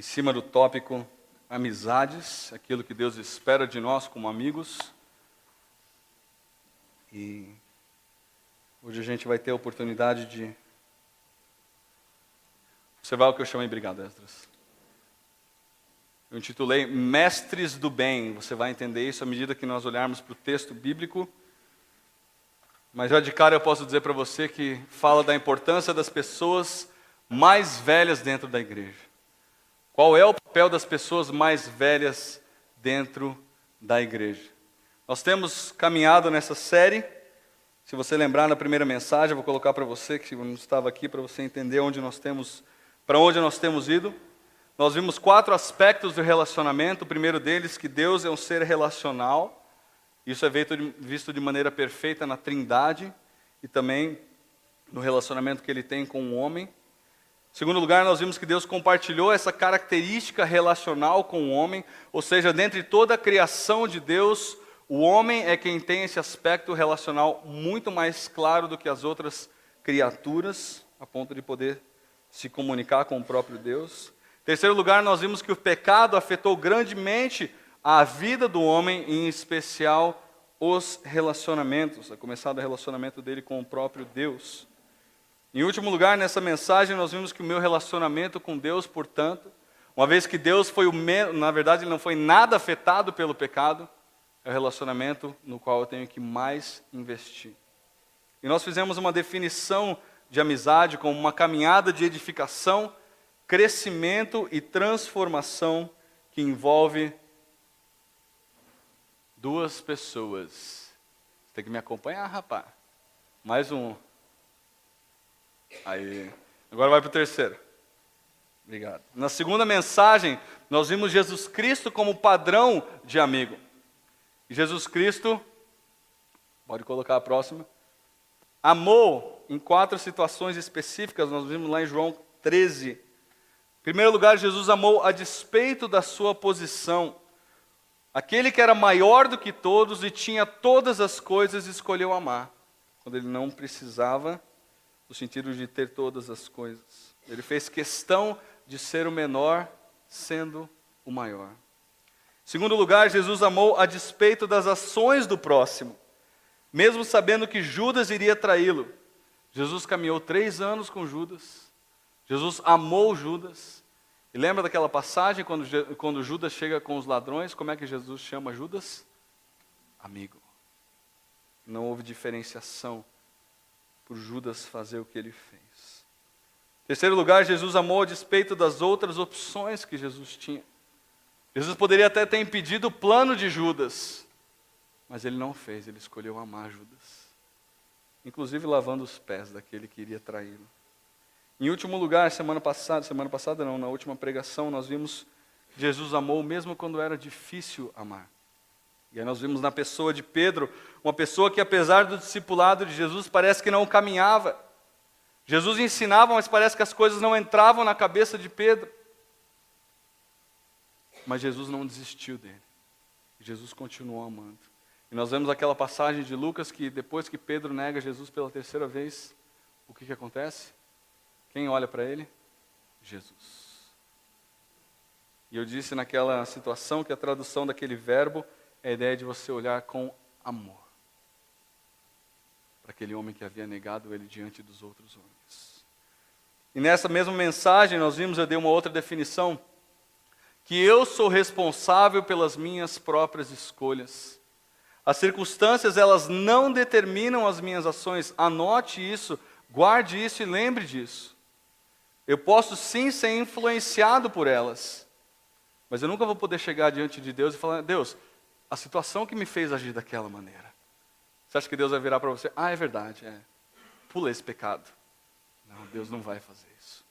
em cima do tópico amizades, aquilo que Deus espera de nós como amigos. E hoje a gente vai ter a oportunidade de observar o que eu chamei, obrigado, Esdras. Eu intitulei Mestres do Bem. Você vai entender isso à medida que nós olharmos para o texto bíblico. Mas já de cara eu posso dizer para você que fala da importância das pessoas mais velhas dentro da igreja. Qual é o papel das pessoas mais velhas dentro da igreja? Nós temos caminhado nessa série. Se você lembrar na primeira mensagem, eu vou colocar para você, que não estava aqui, para você entender para onde nós temos ido. Nós vimos 4 aspectos do relacionamento. O primeiro deles, que Deus é um ser relacional. Isso é visto de maneira perfeita na Trindade e também no relacionamento que Ele tem com o homem. Em segundo lugar, nós vimos que Deus compartilhou essa característica relacional com o homem, ou seja, dentre toda a criação de Deus, o homem é quem tem esse aspecto relacional muito mais claro do que as outras criaturas, a ponto de poder se comunicar com o próprio Deus. Em terceiro lugar, nós vimos que o pecado afetou grandemente a vida do homem, em especial os relacionamentos, a começar do relacionamento dele com o próprio Deus. Em último lugar, nessa mensagem, nós vimos que o meu relacionamento com Deus, portanto, uma vez que Deus foi na verdade, ele não foi nada afetado pelo pecado, é o relacionamento no qual eu tenho que mais investir. E nós fizemos uma definição de amizade como uma caminhada de edificação, crescimento e transformação que envolve 2 pessoas. Você tem que me acompanhar, rapaz. Mais um. Aí. Agora vai para o terceiro. Obrigado. Na segunda mensagem, nós vimos Jesus Cristo como padrão de amigo. E Jesus Cristo, pode colocar a próxima, amou em 4 situações específicas, nós vimos lá em João 13. Em primeiro lugar, Jesus amou a despeito da sua posição. Aquele que era maior do que todos e tinha todas as coisas, escolheu amar, quando ele não precisava, no sentido de ter todas as coisas. Ele fez questão de ser o menor, sendo o maior. Em segundo lugar, Jesus amou a despeito das ações do próximo, mesmo sabendo que Judas iria traí-lo. Jesus caminhou 3 anos com Judas. Jesus amou Judas. E lembra daquela passagem quando Judas chega com os ladrões? Como é que Jesus chama Judas? Amigo. Não houve diferenciação por Judas fazer o que ele fez. Em terceiro lugar, Jesus amou a despeito das outras opções que Jesus tinha. Jesus poderia até ter impedido o plano de Judas, mas ele não fez, ele escolheu amar Judas, inclusive lavando os pés daquele que iria traí-lo. Em último lugar, na última pregação, nós vimos que Jesus amou mesmo quando era difícil amar. E aí nós vimos na pessoa de Pedro, uma pessoa que apesar do discipulado de Jesus, parece que não caminhava. Jesus ensinava, mas parece que as coisas não entravam na cabeça de Pedro. Mas Jesus não desistiu dele. Jesus continuou amando. E nós vemos aquela passagem de Lucas que depois que Pedro nega Jesus pela 3ª vez, o que acontece? Quem olha para ele? Jesus. E eu disse naquela situação que a tradução daquele verbo é a ideia de você olhar com amor para aquele homem que havia negado ele diante dos outros homens. E nessa mesma mensagem nós vimos, eu dei uma outra definição, que eu sou responsável pelas minhas próprias escolhas. As circunstâncias, elas não determinam as minhas ações. Anote isso, guarde isso e lembre disso. Eu posso sim ser influenciado por elas, mas eu nunca vou poder chegar diante de Deus e falar: Deus, a situação que me fez agir daquela maneira. Você acha que Deus vai virar para você? É verdade, pula esse pecado. Não, Deus não vai fazer isso.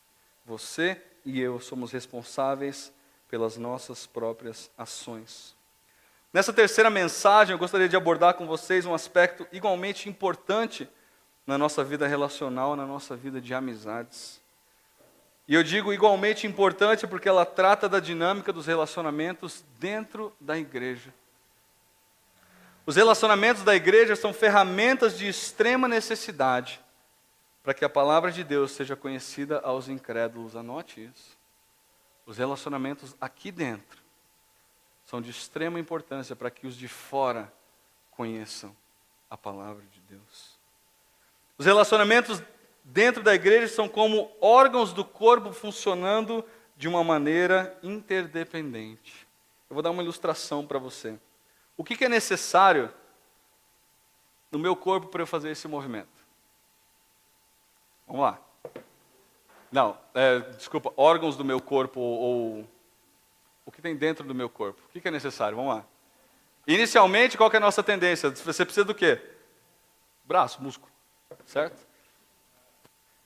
Você e eu somos responsáveis pelas nossas próprias ações. Nessa terceira mensagem, eu gostaria de abordar com vocês um aspecto igualmente importante na nossa vida relacional, na nossa vida de amizades. E eu digo igualmente importante porque ela trata da dinâmica dos relacionamentos dentro da igreja. Os relacionamentos da igreja são ferramentas de extrema necessidade para que a palavra de Deus seja conhecida aos incrédulos. Anote isso. os relacionamentos aqui dentro são de extrema importância para que os de fora conheçam a palavra de Deus. Os relacionamentos dentro da igreja são como órgãos do corpo funcionando de uma maneira interdependente. Eu vou dar uma ilustração para você. O que é necessário no meu corpo para eu fazer esse movimento? Vamos lá. Não, desculpa, órgãos do meu corpo ou o que tem dentro do meu corpo. O que é necessário? Vamos lá. Inicialmente, qual que é a nossa tendência? Você precisa do quê? Braço, músculo, certo?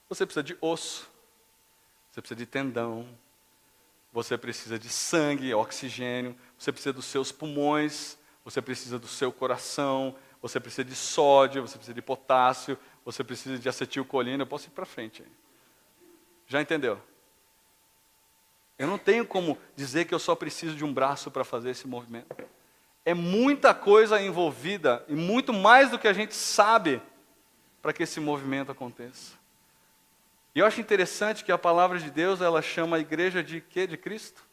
Você precisa de osso, você precisa de tendão, você precisa de sangue, oxigênio, você precisa dos seus pulmões, você precisa do seu coração, você precisa de sódio, você precisa de potássio, você precisa de acetilcolina. Eu posso ir para frente aí. Já entendeu? Eu não tenho como dizer que eu só preciso de um braço para fazer esse movimento. É muita coisa envolvida e muito mais do que a gente sabe para que esse movimento aconteça. E eu acho interessante que a palavra de Deus, ela chama a igreja de quê? De Cristo?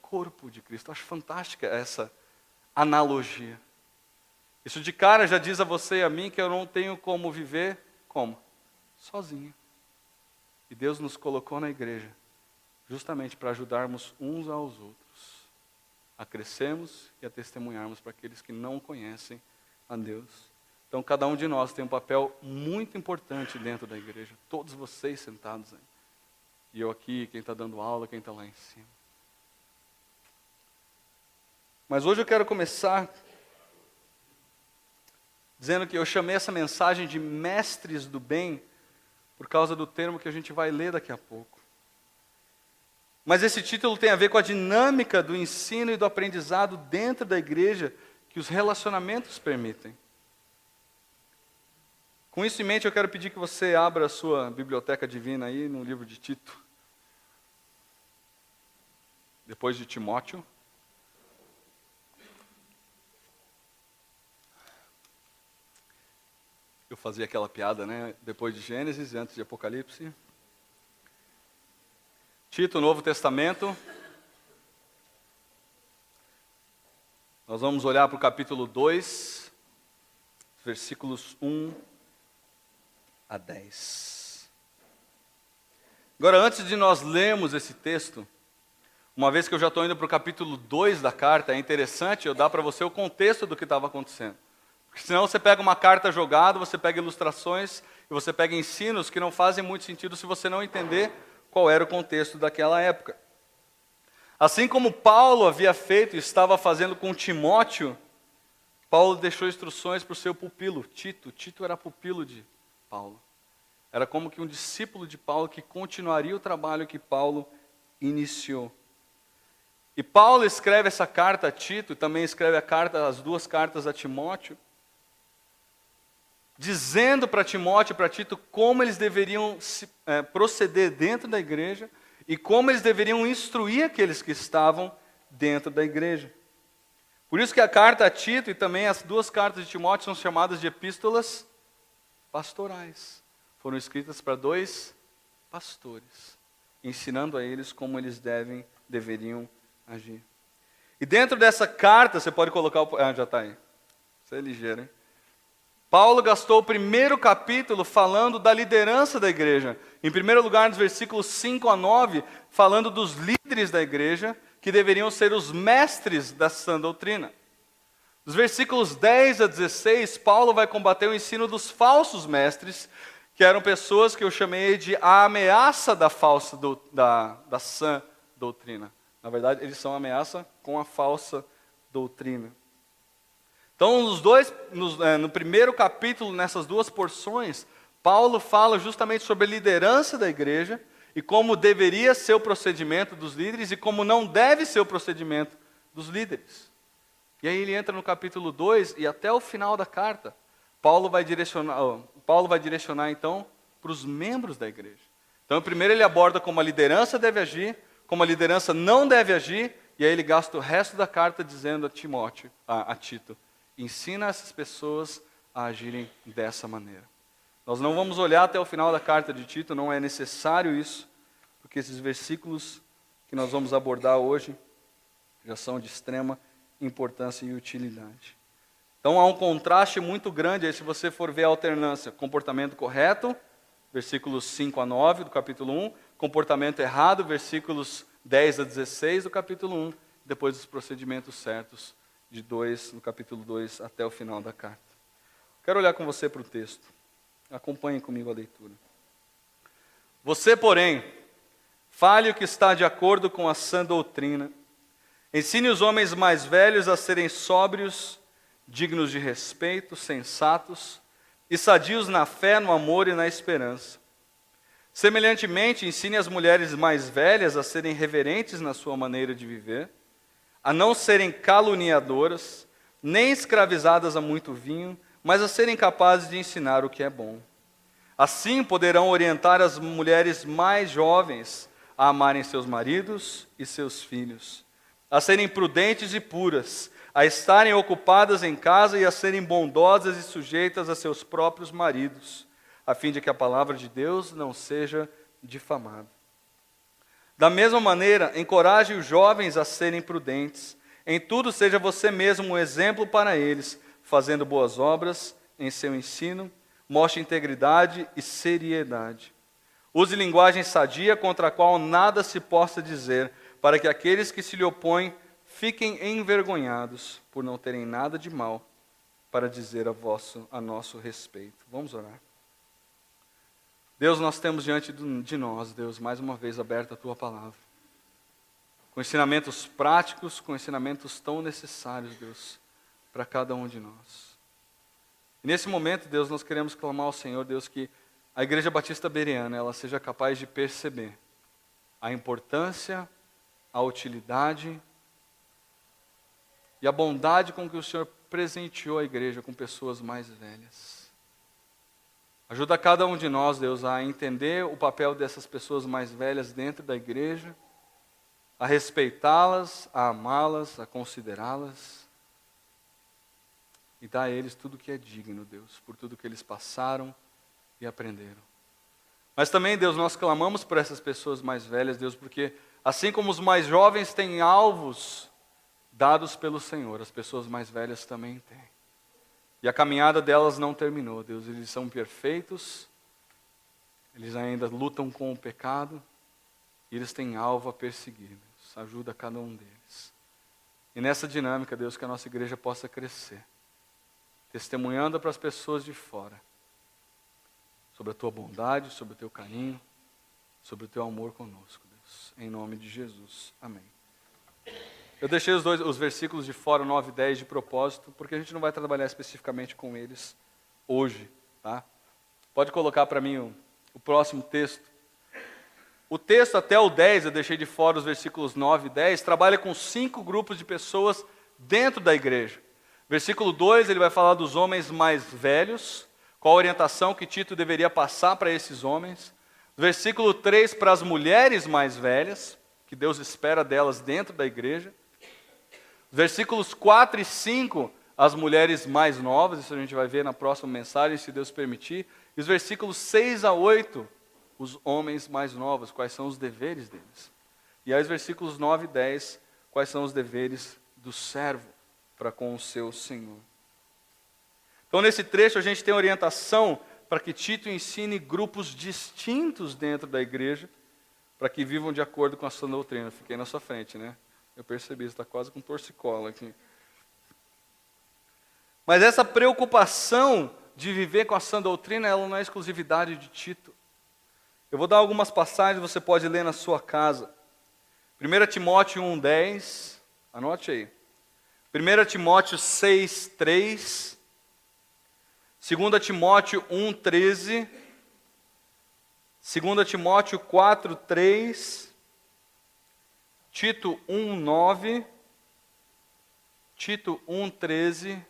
Corpo de Cristo. Eu acho fantástica essa analogia. Isso de cara já diz a você e a mim que eu não tenho como viver, como? Sozinho. E Deus nos colocou na igreja justamente para ajudarmos uns aos outros, a crescermos e a testemunharmos para aqueles que não conhecem a Deus. Então, cada um de nós tem um papel muito importante dentro da igreja. Todos vocês sentados aí. E eu aqui, quem está dando aula, quem está lá em cima. Mas hoje eu quero começar dizendo que eu chamei essa mensagem de mestres do bem por causa do termo que a gente vai ler daqui a pouco. Mas esse título tem a ver com a dinâmica do ensino e do aprendizado dentro da igreja que os relacionamentos permitem. Com isso em mente, eu quero pedir que você abra a sua biblioteca divina aí no livro de Tito. Depois de Timóteo. Eu fazia aquela piada, né? Depois de Gênesis e antes de Apocalipse. Tito, Novo Testamento. Nós vamos olhar para o capítulo 2, versículos 1 a 10. Agora, antes de nós lermos esse texto, uma vez que eu já estou indo para o capítulo 2 da carta, é interessante eu dar para você o contexto do que estava acontecendo. Porque senão você pega uma carta jogada, você pega ilustrações e você pega ensinos que não fazem muito sentido se você não entender qual era o contexto daquela época. Assim como Paulo havia feito e estava fazendo com Timóteo, Paulo deixou instruções para o seu pupilo, Tito. Tito era pupilo de Paulo. Era como que um discípulo de Paulo que continuaria o trabalho que Paulo iniciou. E Paulo escreve essa carta a Tito, e também escreve as duas cartas a Timóteo, dizendo para Timóteo e para Tito como eles deveriam proceder dentro da igreja e como eles deveriam instruir aqueles que estavam dentro da igreja. Por isso que a carta a Tito e também as duas cartas de Timóteo são chamadas de epístolas pastorais. Foram escritas para dois pastores, ensinando a eles como eles deveriam agir. E dentro dessa carta, você pode colocar já está aí. Você é ligeiro, hein? Paulo gastou o primeiro capítulo falando da liderança da igreja. Em primeiro lugar, nos versículos 5 a 9, falando dos líderes da igreja, que deveriam ser os mestres da sã doutrina. Nos versículos 10 a 16, Paulo vai combater o ensino dos falsos mestres, que eram pessoas que eu chamei de a ameaça da da sã doutrina. Na verdade, eles são a ameaça com a falsa doutrina. Então, no primeiro capítulo, nessas duas porções, Paulo fala justamente sobre a liderança da igreja e como deveria ser o procedimento dos líderes e como não deve ser o procedimento dos líderes. E aí ele entra no capítulo 2 e até o final da carta, Paulo vai direcionar então para os membros da igreja. Então, primeiro ele aborda como a liderança deve agir, como a liderança não deve agir, e aí ele gasta o resto da carta dizendo a Tito, ensina essas pessoas a agirem dessa maneira. Nós não vamos olhar até o final da carta de Tito, não é necessário isso, porque esses versículos que nós vamos abordar hoje já são de extrema importância e utilidade. Então há um contraste muito grande aí se você for ver a alternância. Comportamento correto, versículos 5 a 9 do capítulo 1. Comportamento errado, versículos 10 a 16 do capítulo 1. Depois os procedimentos certos, no capítulo 2 até o final da carta. Quero olhar com você para o texto. Acompanhe comigo a leitura. Você, porém, fale o que está de acordo com a sã doutrina. Ensine os homens mais velhos a serem sóbrios, dignos de respeito, sensatos e sadios na fé, no amor e na esperança. Semelhantemente, ensine as mulheres mais velhas a serem reverentes na sua maneira de viver, a não serem caluniadoras, nem escravizadas a muito vinho, mas a serem capazes de ensinar o que é bom. Assim poderão orientar as mulheres mais jovens a amarem seus maridos e seus filhos, a serem prudentes e puras, a estarem ocupadas em casa e a serem bondosas e sujeitas a seus próprios maridos, a fim de que a palavra de Deus não seja difamada. Da mesma maneira, encoraje os jovens a serem prudentes. Em tudo seja você mesmo um exemplo para eles, fazendo boas obras em seu ensino, mostre integridade e seriedade. Use linguagem sadia contra a qual nada se possa dizer, para que aqueles que se lhe opõem fiquem envergonhados por não terem nada de mal para dizer a nosso respeito. Vamos orar. Deus, nós temos diante de nós, Deus, mais uma vez aberta a Tua palavra. Com ensinamentos práticos, com ensinamentos tão necessários, Deus, para cada um de nós. E nesse momento, Deus, nós queremos clamar ao Senhor, Deus, que a Igreja Batista Bereana, ela seja capaz de perceber a importância, a utilidade e a bondade com que o Senhor presenteou a igreja com pessoas mais velhas. Ajuda cada um de nós, Deus, a entender o papel dessas pessoas mais velhas dentro da igreja, a respeitá-las, a amá-las, a considerá-las e dar a eles tudo que é digno, Deus, por tudo que eles passaram e aprenderam. Mas também, Deus, nós clamamos por essas pessoas mais velhas, Deus, porque assim como os mais jovens têm alvos dados pelo Senhor, as pessoas mais velhas também têm. E a caminhada delas não terminou, Deus. Eles são perfeitos, eles ainda lutam com o pecado, e eles têm alvo a perseguir, Deus. Ajuda cada um deles. E nessa dinâmica, Deus, que a nossa igreja possa crescer, testemunhando para as pessoas de fora, sobre a Tua bondade, sobre o Teu carinho, sobre o Teu amor conosco, Deus. Em nome de Jesus. Amém. Eu deixei os versículos de fora, 9 e 10, de propósito, porque a gente não vai trabalhar especificamente com eles hoje, tá? Pode colocar para mim o próximo texto. O texto até o 10, eu deixei de fora os versículos 9 e 10, trabalha com 5 grupos de pessoas dentro da igreja. Versículo 2, ele vai falar dos homens mais velhos, qual a orientação que Tito deveria passar para esses homens. Versículo 3, para as mulheres mais velhas, que Deus espera delas dentro da igreja. Versículos 4 e 5, as mulheres mais novas, isso a gente vai ver na próxima mensagem, se Deus permitir. E os versículos 6 a 8, os homens mais novos, quais são os deveres deles. E aí os versículos 9 e 10, quais são os deveres do servo para com o seu Senhor. Então nesse trecho a gente tem orientação para que Tito ensine grupos distintos dentro da igreja, para que vivam de acordo com a sua doutrina. Fiquei na sua frente, né? Eu percebi, você está quase com torcicola aqui. Mas essa preocupação de viver com a sã doutrina, ela não é exclusividade de Tito. Eu vou dar algumas passagens, você pode ler na sua casa. 1 Timóteo 1,10, anote aí. 1 Timóteo 6,3. 2 Timóteo 1,13. 2 Timóteo 4,3. Tito 1,9, Tito 1,13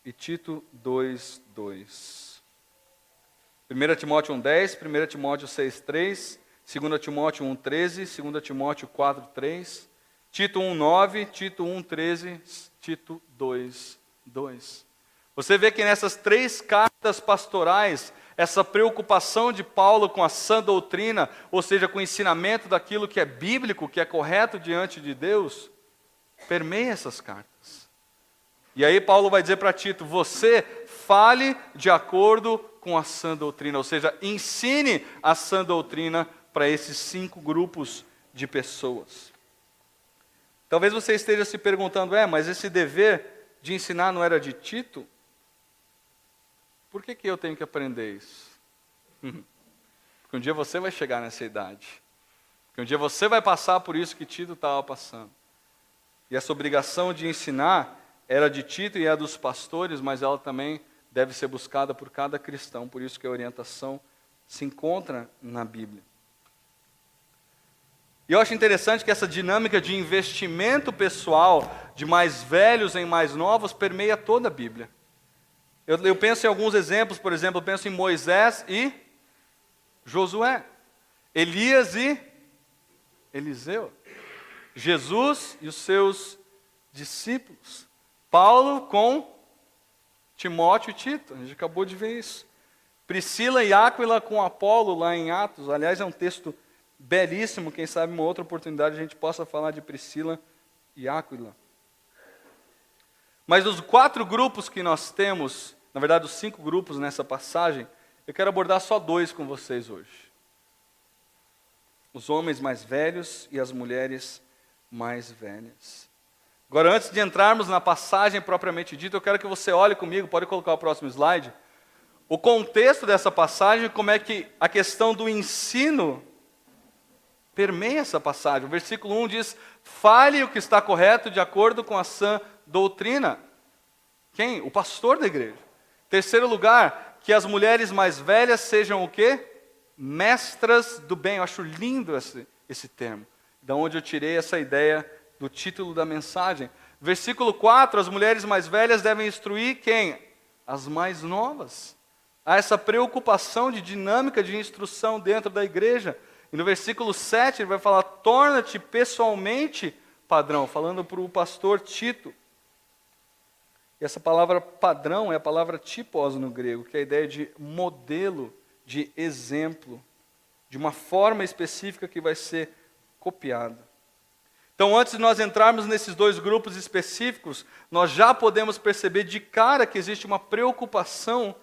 e Tito 2,2. 1 Timóteo 1,10, 1 Timóteo 6,3, 2 Timóteo 1,13, 2 Timóteo 4,3, Tito 1,9, Tito 1,13, Tito 2,2. Você vê que nessas 3 cartas pastorais, essa preocupação de Paulo com a sã doutrina, ou seja, com o ensinamento daquilo que é bíblico, que é correto diante de Deus, permeia essas cartas. E aí Paulo vai dizer para Tito, você fale de acordo com a sã doutrina, ou seja, ensine a sã doutrina para esses 5 grupos de pessoas. Talvez você esteja se perguntando, mas esse dever de ensinar não era de Tito? Por que eu tenho que aprender isso? Porque um dia você vai chegar nessa idade. Porque um dia você vai passar por isso que Tito estava passando. E essa obrigação de ensinar era de Tito e é dos pastores, mas ela também deve ser buscada por cada cristão. Por isso que a orientação se encontra na Bíblia. E eu acho interessante que essa dinâmica de investimento pessoal de mais velhos em mais novos permeia toda a Bíblia. Eu penso em alguns exemplos, por exemplo, eu penso em Moisés e Josué, Elias e Eliseu, Jesus e os seus discípulos, Paulo com Timóteo e Tito, a gente acabou de ver isso, Priscila e Áquila com Apolo lá em Atos, aliás é um texto belíssimo, quem sabe uma outra oportunidade a gente possa falar de Priscila e Áquila. Mas os 4 grupos que nós temos, na verdade os 5 grupos nessa passagem, eu quero abordar só 2 com vocês hoje. Os homens mais velhos e as mulheres mais velhas. Agora, antes de entrarmos na passagem propriamente dita, eu quero que você olhe comigo, pode colocar o próximo slide, o contexto dessa passagem, como é que a questão do ensino permeia essa passagem. O versículo 1 diz, fale o que está correto de acordo com a sã doutrina. Quem? O pastor da igreja. Terceiro lugar, que as mulheres mais velhas sejam o quê? Mestras do bem. Eu acho lindo esse termo. Da onde eu tirei essa ideia do título da mensagem. Versículo 4, as mulheres mais velhas devem instruir quem? As mais novas. Há essa preocupação de dinâmica de instrução dentro da igreja. E no versículo 7 ele vai falar, torna-te pessoalmente padrão, falando para o pastor Tito. E essa palavra padrão é a palavra tipos no grego, que é a ideia de modelo, de exemplo, de uma forma específica que vai ser copiada. Então, antes de nós entrarmos nesses 2 grupos específicos, nós já podemos perceber de cara que existe uma preocupação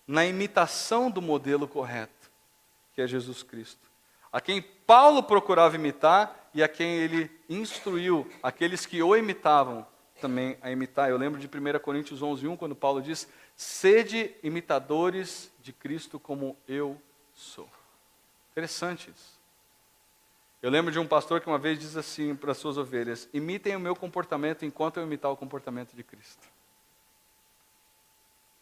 na imitação do modelo correto, que é Jesus Cristo. A quem Paulo procurava imitar e a quem ele instruiu, aqueles que o imitavam, também a imitar. Eu lembro de 1 Coríntios 11:1, quando Paulo diz, sede imitadores de Cristo como eu sou. Interessante isso. Eu lembro de um pastor que uma vez diz assim para as suas ovelhas, imitem o meu comportamento enquanto eu imitar o comportamento de Cristo.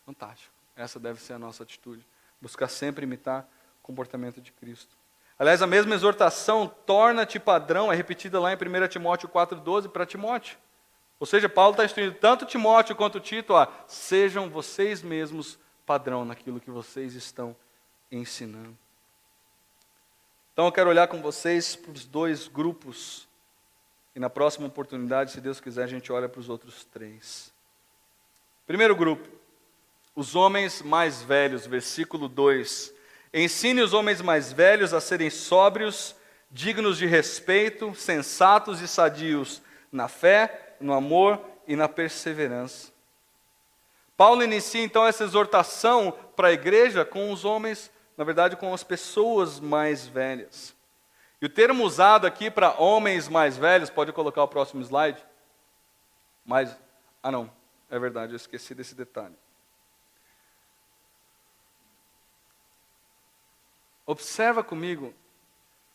Fantástico. Essa deve ser a nossa atitude. Buscar sempre imitar o comportamento de Cristo. Aliás, a mesma exortação, torna-te padrão, é repetida lá em 1 Timóteo 4:12 para Timóteo. Ou seja, Paulo está instruindo tanto Timóteo quanto Tito a sejam vocês mesmos padrão naquilo que vocês estão ensinando. Então eu quero olhar com vocês para os 2 grupos. E na próxima oportunidade, se Deus quiser, a gente olha para os outros 3. Primeiro grupo, os homens mais velhos, versículo 2. Ensine os homens mais velhos a serem sóbrios, dignos de respeito, sensatos e sadios na fé, no amor e na perseverança. Paulo inicia então essa exortação para a igreja com os homens, na verdade com as pessoas mais velhas. E o termo usado aqui para homens mais velhos, pode colocar o próximo slide? Não, é verdade, eu esqueci desse detalhe. Observa comigo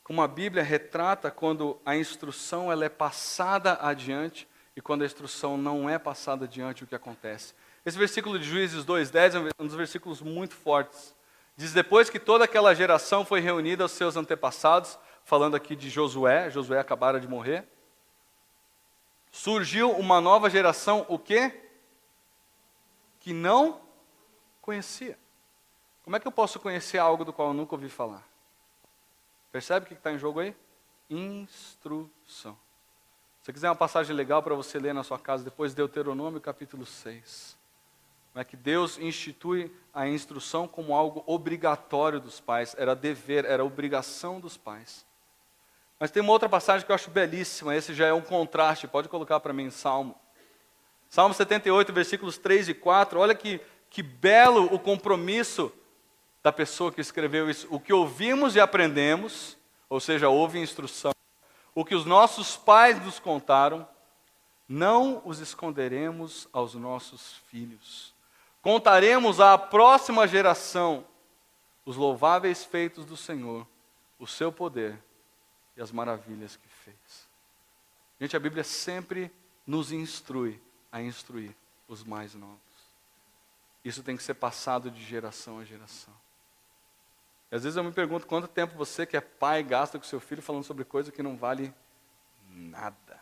como a Bíblia retrata quando a instrução ela é passada adiante e quando a instrução não é passada adiante, o que acontece. Esse versículo de Juízes 2:10 é um dos versículos muito fortes. Diz, depois que toda aquela geração foi reunida aos seus antepassados, falando aqui de Josué acabara de morrer, surgiu uma nova geração, o quê? Que não conhecia. Como é que eu posso conhecer algo do qual eu nunca ouvi falar? Percebe o que está em jogo aí? Instrução. Se você quiser uma passagem legal para você ler na sua casa, depois Deuteronômio capítulo 6. Não é que Deus institui a instrução como algo obrigatório dos pais, era dever, era obrigação dos pais. Mas tem uma outra passagem que eu acho belíssima, esse já é um contraste, pode colocar para mim em Salmo. Salmo 78, versículos 3 e 4, olha que belo o compromisso da pessoa que escreveu isso. O que ouvimos e aprendemos, ou seja, houve instrução, o que os nossos pais nos contaram, não os esconderemos aos nossos filhos. Contaremos à próxima geração os louváveis feitos do Senhor, o seu poder e as maravilhas que fez. Gente, a Bíblia sempre nos instrui a instruir os mais novos. Isso tem que ser passado de geração a geração. E às vezes eu me pergunto quanto tempo você que é pai gasta com seu filho falando sobre coisa que não vale nada.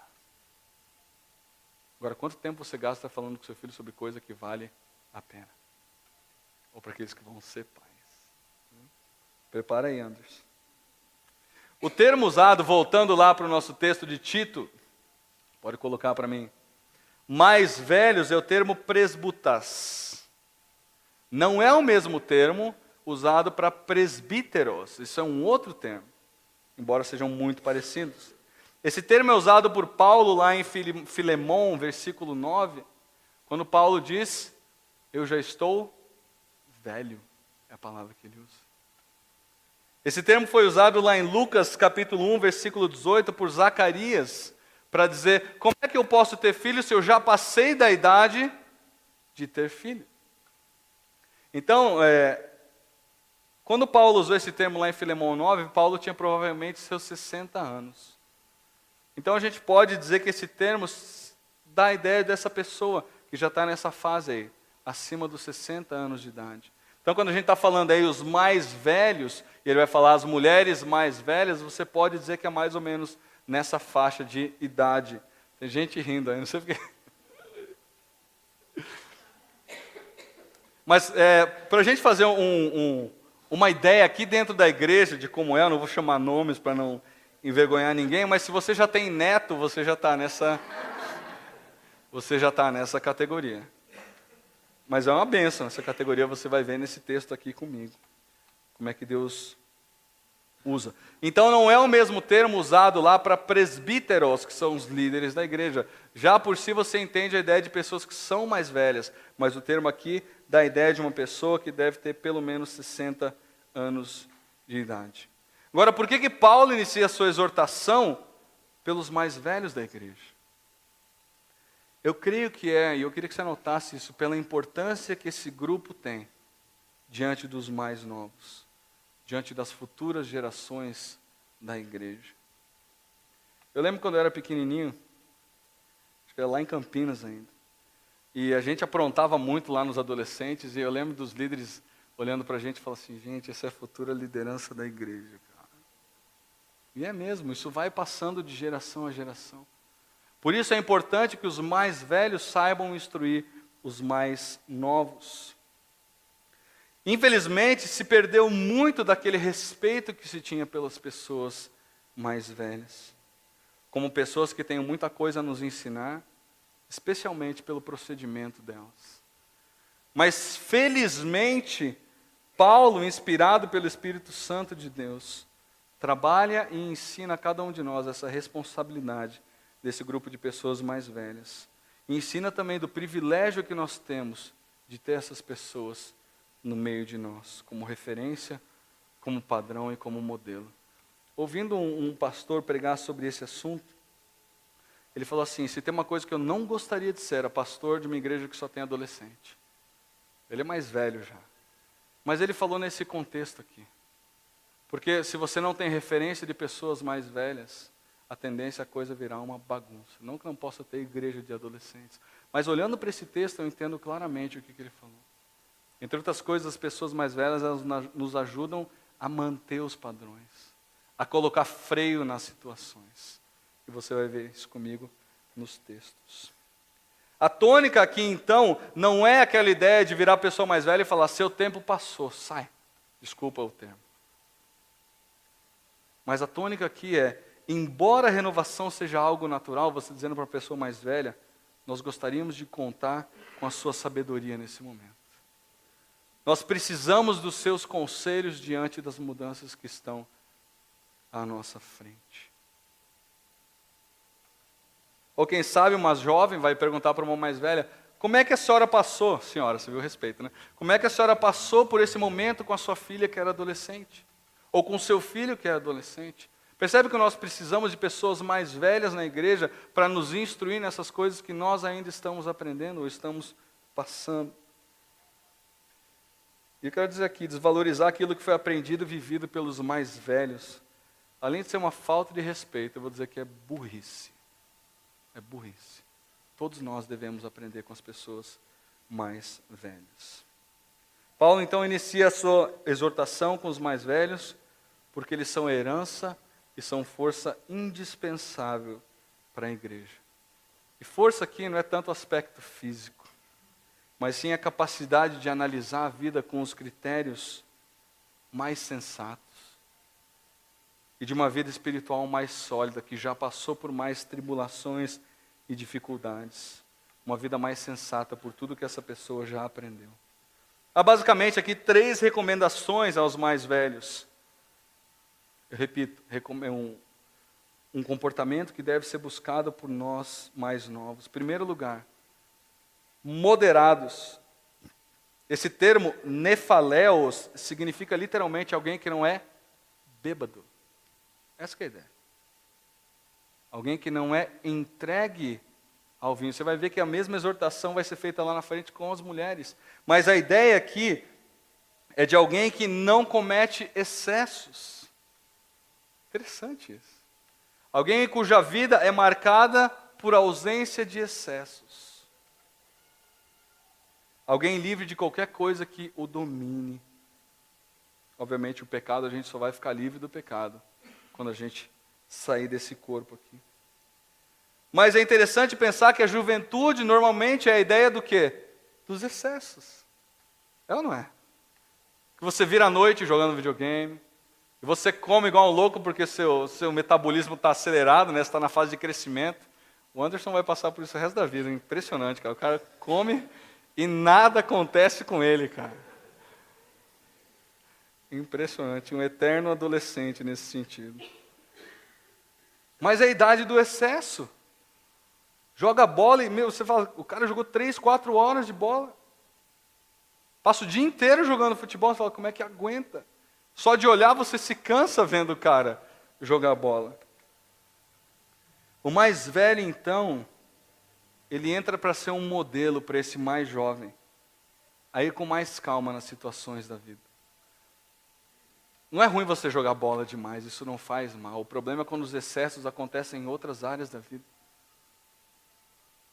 Agora, quanto tempo você gasta falando com seu filho sobre coisa que vale a pena? Ou para aqueles que vão ser pais. Prepara aí, Anderson. O termo usado, voltando lá para o nosso texto de Tito, pode colocar para mim, mais velhos é o termo presbutas. Não é o mesmo termo usado para presbíteros, isso é um outro termo, embora sejam muito parecidos. Esse termo é usado por Paulo lá em Filemon, versículo 9, quando Paulo diz, eu já estou velho, é a palavra que ele usa. Esse termo foi usado lá em Lucas capítulo 1, versículo 18, por Zacarias, para dizer, como é que eu posso ter filho se eu já passei da idade de ter filho? Então, quando Paulo usou esse termo lá em Filemon 9, Paulo tinha provavelmente seus 60 anos. Então a gente pode dizer que esse termo dá a ideia dessa pessoa que já está nessa fase aí, acima dos 60 anos de idade. Então quando a gente está falando aí os mais velhos, e ele vai falar as mulheres mais velhas, você pode dizer que é mais ou menos nessa faixa de idade. Tem gente rindo aí, não sei porquê. Mas para a gente fazer uma ideia aqui dentro da igreja de como é, eu não vou chamar nomes para não envergonhar ninguém, mas se você já tem neto, você já está nessa categoria. Mas é uma bênção, essa categoria você vai ver nesse texto aqui comigo. Como é que Deus usa. Então não é o mesmo termo usado lá para presbíteros, que são os líderes da igreja. Já por si você entende a ideia de pessoas que são mais velhas, mas o termo aqui dá a ideia de uma pessoa que deve ter pelo menos 60 anos de idade. Agora, por que Paulo inicia a sua exortação pelos mais velhos da igreja? Eu creio que e eu queria que você anotasse isso, pela importância que esse grupo tem diante dos mais novos, diante das futuras gerações da igreja. Eu lembro quando eu era pequenininho, acho que era lá em Campinas ainda, e a gente aprontava muito lá nos adolescentes, e eu lembro dos líderes olhando para a gente e falando assim, gente, essa é a futura liderança da igreja, cara. E é mesmo, isso vai passando de geração a geração. Por isso é importante que os mais velhos saibam instruir os mais novos. Infelizmente, se perdeu muito daquele respeito que se tinha pelas pessoas mais velhas. Como pessoas que têm muita coisa a nos ensinar, especialmente pelo procedimento delas. Mas, felizmente, Paulo, inspirado pelo Espírito Santo de Deus, trabalha e ensina a cada um de nós essa responsabilidade desse grupo de pessoas mais velhas. E ensina também do privilégio que nós temos de ter essas pessoas no meio de nós, como referência, como padrão e como modelo. Ouvindo um pastor pregar sobre esse assunto, ele falou assim, se tem uma coisa que eu não gostaria de ser, era pastor de uma igreja que só tem adolescente. Ele é mais velho já. Mas ele falou nesse contexto aqui. Porque se você não tem referência de pessoas mais velhas, a tendência é a coisa virar uma bagunça. Não que não possa ter igreja de adolescentes. Mas olhando para esse texto, eu entendo claramente o que ele falou. Entre outras coisas, as pessoas mais velhas elas nos ajudam a manter os padrões, a colocar freio nas situações. E você vai ver isso comigo nos textos. A tônica aqui, então, não é aquela ideia de virar a pessoa mais velha e falar, seu tempo passou, sai. Desculpa o termo. Mas a tônica aqui é, embora a renovação seja algo natural, você dizendo para a pessoa mais velha, nós gostaríamos de contar com a sua sabedoria nesse momento. Nós precisamos dos seus conselhos diante das mudanças que estão à nossa frente. Ou quem sabe uma jovem vai perguntar para uma mais velha: como é que a senhora passou? Senhora, você viu o respeito, né? Como é que a senhora passou por esse momento com a sua filha que era adolescente? Ou com o seu filho que é adolescente? Percebe que nós precisamos de pessoas mais velhas na igreja para nos instruir nessas coisas que nós ainda estamos aprendendo ou estamos passando. E eu quero dizer aqui, desvalorizar aquilo que foi aprendido e vivido pelos mais velhos, além de ser uma falta de respeito, eu vou dizer que é burrice. É burrice. Todos nós devemos aprender com as pessoas mais velhas. Paulo então inicia a sua exortação com os mais velhos, porque eles são herança e são força indispensável para a igreja. E força aqui não é tanto o aspecto físico, mas sim a capacidade de analisar a vida com os critérios mais sensatos e de uma vida espiritual mais sólida, que já passou por mais tribulações e dificuldades. Uma vida mais sensata por tudo que essa pessoa já aprendeu. Há basicamente aqui 3 recomendações aos mais velhos. Eu repito, um comportamento que deve ser buscado por nós mais novos. Em primeiro lugar, moderados. Esse termo nefaleos significa literalmente alguém que não é bêbado. Essa que é a ideia. Alguém que não é entregue ao vinho. Você vai ver que a mesma exortação vai ser feita lá na frente com as mulheres. Mas a ideia aqui é de alguém que não comete excessos. Interessante isso. Alguém cuja vida é marcada por ausência de excessos. Alguém livre de qualquer coisa que o domine. Obviamente o pecado, a gente só vai ficar livre do pecado quando a gente sair desse corpo aqui. Mas é interessante pensar que a juventude normalmente é a ideia do quê? Dos excessos. É ou não é? Que você vira à noite jogando videogame, e você come igual um louco porque seu metabolismo está acelerado, né? Você está na fase de crescimento. O Anderson vai passar por isso o resto da vida. É impressionante, cara. O cara come e nada acontece com ele, cara. Impressionante. Um eterno adolescente nesse sentido. Mas é a idade do excesso. Joga bola e, você fala, o cara jogou 3, 4 horas de bola. Passa o dia inteiro jogando futebol, você fala, como é que aguenta? Só de olhar você se cansa vendo o cara jogar bola. O mais velho, então, ele entra para ser um modelo para esse mais jovem. Aí com mais calma nas situações da vida. Não é ruim você jogar bola demais, isso não faz mal. O problema é quando os excessos acontecem em outras áreas da vida.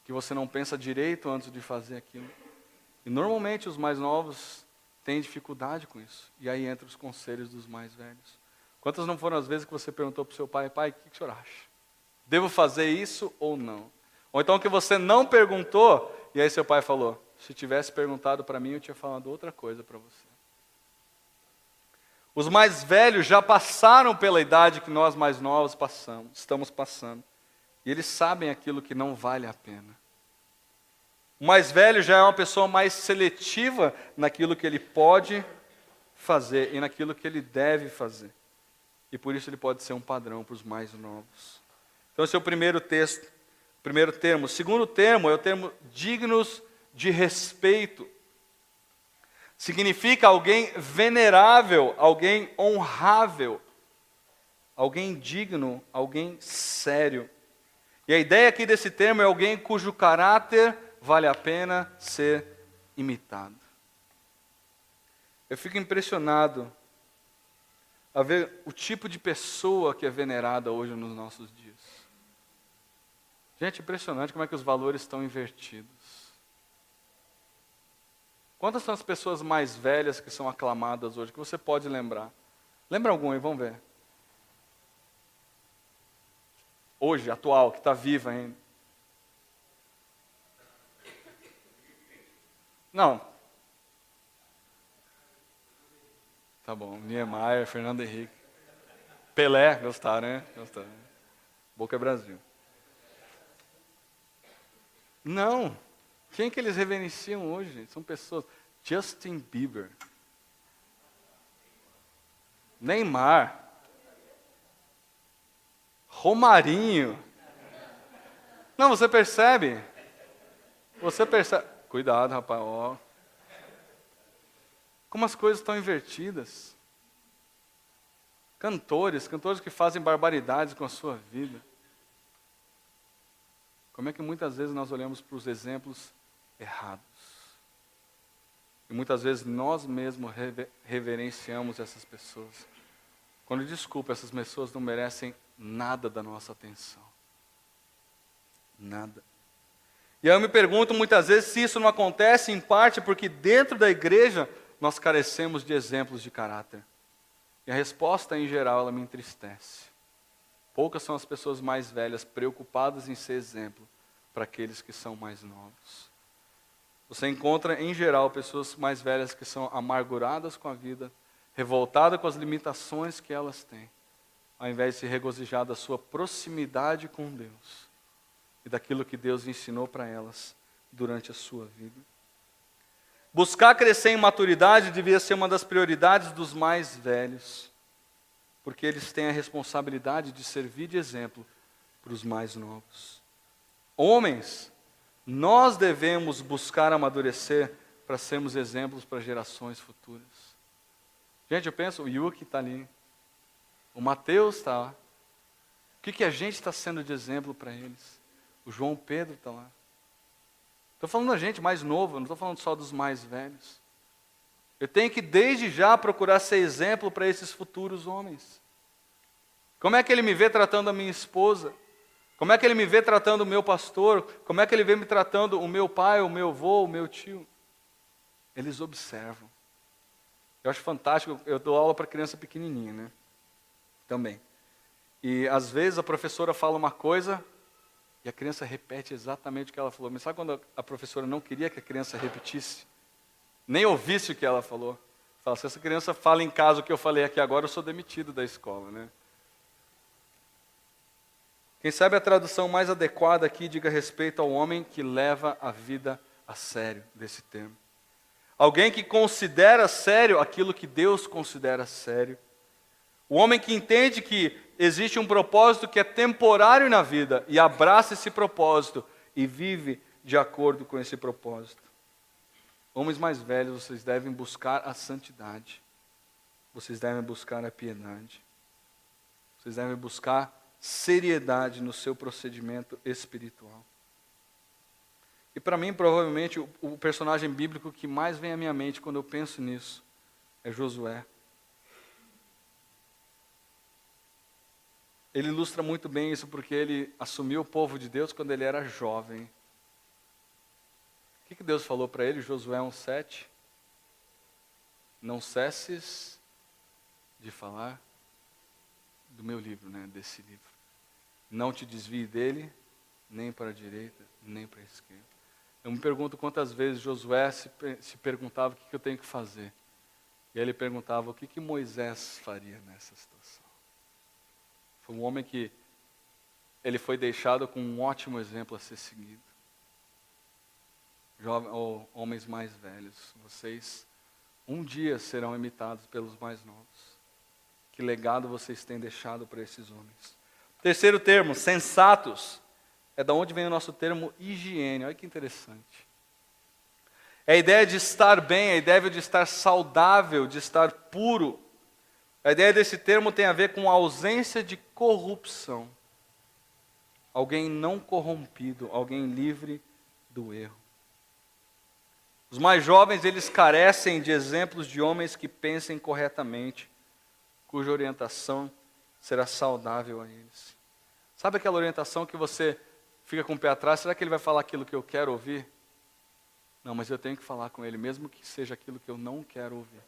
Que você não pensa direito antes de fazer aquilo. E normalmente os mais novos têm dificuldade com isso. E aí entram os conselhos dos mais velhos. Quantas não foram as vezes que você perguntou para o seu pai, pai, o que o senhor acha? Devo fazer isso ou não? Ou então que você não perguntou, e aí seu pai falou, se tivesse perguntado para mim, eu tinha falado outra coisa para você. Os mais velhos já passaram pela idade que nós mais novos estamos passando. E eles sabem aquilo que não vale a pena. O mais velho já é uma pessoa mais seletiva naquilo que ele pode fazer e naquilo que ele deve fazer. E por isso ele pode ser um padrão para os mais novos. Então esse é o primeiro texto, primeiro termo. O segundo termo é o termo dignos de respeito. Significa alguém venerável, alguém honrável, alguém digno, alguém sério. E a ideia aqui desse termo é alguém cujo caráter vale a pena ser imitado. Eu fico impressionado a ver o tipo de pessoa que é venerada hoje nos nossos dias. Gente, impressionante como é que os valores estão invertidos. Quantas são as pessoas mais velhas que são aclamadas hoje, que você pode lembrar? Lembra algum aí? Vamos ver. Hoje, atual, que está viva ainda. Não. Tá bom. Niemeyer, Fernando Henrique. Pelé, gostaram, né? Gostaram. Boca é Brasil. Não. Quem que eles reverenciam hoje? São pessoas. Justin Bieber. Neymar. Romarinho. Não, você percebe? Você percebe. Cuidado, rapaz. Ó. Como as coisas estão invertidas. Cantores que fazem barbaridades com a sua vida. Como é que muitas vezes nós olhamos para os exemplos errados? E muitas vezes nós mesmos reverenciamos essas pessoas. Quando, desculpa, essas pessoas não merecem nada da nossa atenção. Nada. E aí eu me pergunto muitas vezes se isso não acontece em parte porque dentro da igreja nós carecemos de exemplos de caráter. E a resposta em geral ela me entristece. Poucas são as pessoas mais velhas preocupadas em ser exemplo para aqueles que são mais novos. Você encontra em geral pessoas mais velhas que são amarguradas com a vida, revoltadas com as limitações que elas têm, ao invés de se regozijar da sua proximidade com Deus e daquilo que Deus ensinou para elas durante a sua vida. Buscar crescer em maturidade devia ser uma das prioridades dos mais velhos, porque eles têm a responsabilidade de servir de exemplo para os mais novos. Homens, nós devemos buscar amadurecer para sermos exemplos para gerações futuras. Gente, eu penso, o Yuki está ali, o Mateus está lá. O que a gente está sendo de exemplo para eles? O João Pedro está lá. Estou falando da gente mais nova, não estou falando só dos mais velhos. Eu tenho que desde já procurar ser exemplo para esses futuros homens. Como é que ele me vê tratando a minha esposa? Como é que ele me vê tratando o meu pastor? Como é que ele vê me tratando o meu pai, o meu avô, o meu tio? Eles observam. Eu acho fantástico, eu dou aula para criança pequenininha, né? Também. E às vezes a professora fala uma coisa e a criança repete exatamente o que ela falou. Mas sabe quando a professora não queria que a criança repetisse? Nem ouvisse o que ela falou? Fala, se essa criança fala em casa o que eu falei aqui agora, eu sou demitido da escola, né? Quem sabe a tradução mais adequada aqui diga respeito ao homem que leva a vida a sério, desse termo. Alguém que considera sério aquilo que Deus considera sério. O homem que entende que existe um propósito que é temporário na vida e abraça esse propósito e vive de acordo com esse propósito. Homens mais velhos, vocês devem buscar a santidade. Vocês devem buscar a piedade. Vocês devem buscar seriedade no seu procedimento espiritual. E para mim, provavelmente, o personagem bíblico que mais vem à minha mente quando eu penso nisso é Josué. Ele ilustra muito bem isso porque ele assumiu o povo de Deus quando ele era jovem. O que Deus falou para ele, Josué 1,7? Não cesses de falar do meu livro, né, desse livro. Não te desvie dele, nem para a direita, nem para a esquerda. Eu me pergunto quantas vezes Josué se perguntava o que eu tenho que fazer. E ele perguntava o que Moisés faria nessa situação. Foi um homem que ele foi deixado com um ótimo exemplo a ser seguido. Homens mais velhos, vocês um dia serão imitados pelos mais novos. Que legado vocês têm deixado para esses homens? Terceiro termo, sensatos. É da onde vem o nosso termo higiene. Olha que interessante. É a ideia de estar bem, a ideia de estar saudável, de estar puro. A ideia desse termo tem a ver com a ausência de corrupção. Alguém não corrompido, alguém livre do erro. Os mais jovens, eles carecem de exemplos de homens que pensem corretamente, cuja orientação será saudável a eles. Sabe aquela orientação que você fica com o pé atrás? Será que ele vai falar aquilo que eu quero ouvir? Não, mas eu tenho que falar com ele, mesmo que seja aquilo que eu não quero ouvir.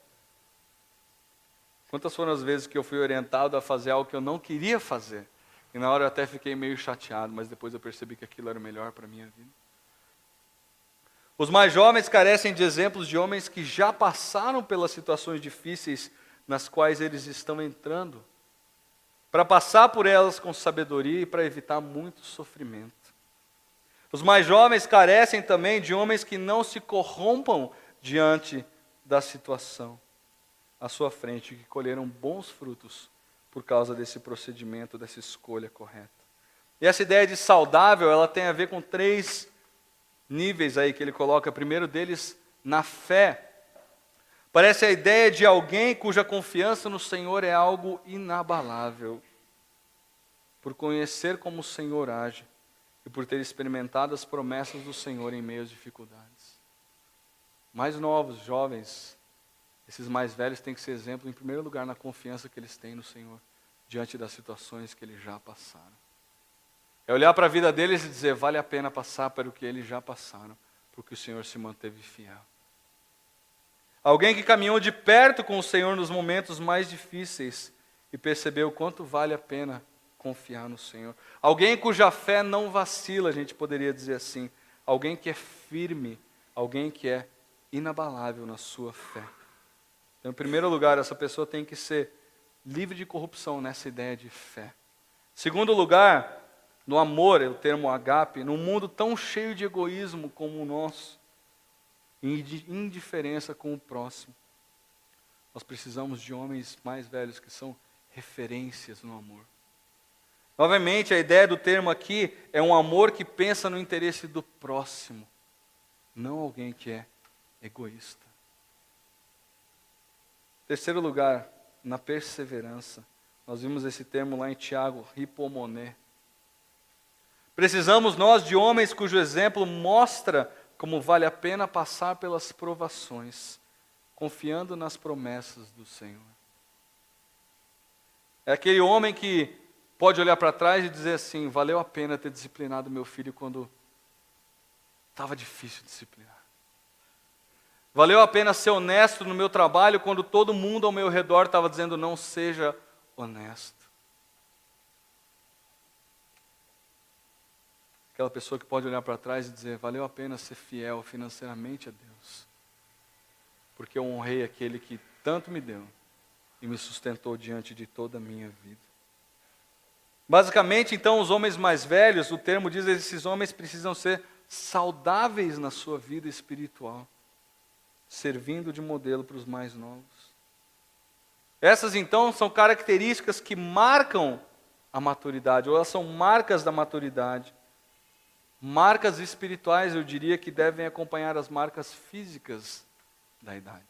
Quantas foram as vezes que eu fui orientado a fazer algo que eu não queria fazer? E na hora eu até fiquei meio chateado, mas depois eu percebi que aquilo era o melhor para a minha vida. Os mais jovens carecem de exemplos de homens que já passaram pelas situações difíceis nas quais eles estão entrando, para passar por elas com sabedoria e para evitar muito sofrimento. Os mais jovens carecem também de homens que não se corrompam diante da situação à sua frente, que colheram bons frutos por causa desse procedimento, dessa escolha correta. E essa ideia de saudável, ela tem a ver com 3 níveis aí que ele coloca. O primeiro deles, na fé. Parece a ideia de alguém cuja confiança no Senhor é algo inabalável, por conhecer como o Senhor age e por ter experimentado as promessas do Senhor em meio às dificuldades. Mais novos, jovens, esses mais velhos têm que ser exemplo, em primeiro lugar, na confiança que eles têm no Senhor, diante das situações que eles já passaram. É olhar para a vida deles e dizer, vale a pena passar pelo que eles já passaram, porque o Senhor se manteve fiel. Alguém que caminhou de perto com o Senhor nos momentos mais difíceis e percebeu quanto vale a pena confiar no Senhor. Alguém cuja fé não vacila, a gente poderia dizer assim. Alguém que é firme, alguém que é inabalável na sua fé. Então, em primeiro lugar, essa pessoa tem que ser livre de corrupção nessa ideia de fé. Segundo lugar, no amor, é o termo agape, num mundo tão cheio de egoísmo como o nosso, e de indiferença com o próximo, nós precisamos de homens mais velhos que são referências no amor. Novamente, a ideia do termo aqui é um amor que pensa no interesse do próximo, não alguém que é egoísta. Terceiro lugar, na perseverança. Nós vimos esse termo lá em Tiago, hipomoné. Precisamos nós de homens cujo exemplo mostra como vale a pena passar pelas provações, confiando nas promessas do Senhor. É aquele homem que pode olhar para trás e dizer assim, valeu a pena ter disciplinado meu filho quando estava difícil disciplinar. Valeu a pena ser honesto no meu trabalho quando todo mundo ao meu redor estava dizendo não seja honesto. Aquela pessoa que pode olhar para trás e dizer, valeu a pena ser fiel financeiramente a Deus, porque eu honrei aquele que tanto me deu e me sustentou diante de toda a minha vida. Basicamente, então, os homens mais velhos, o termo diz que esses homens precisam ser saudáveis na sua vida espiritual, servindo de modelo para os mais novos. Essas, então, são características que marcam a maturidade, ou elas são marcas da maturidade. Marcas espirituais, eu diria, que devem acompanhar as marcas físicas da idade.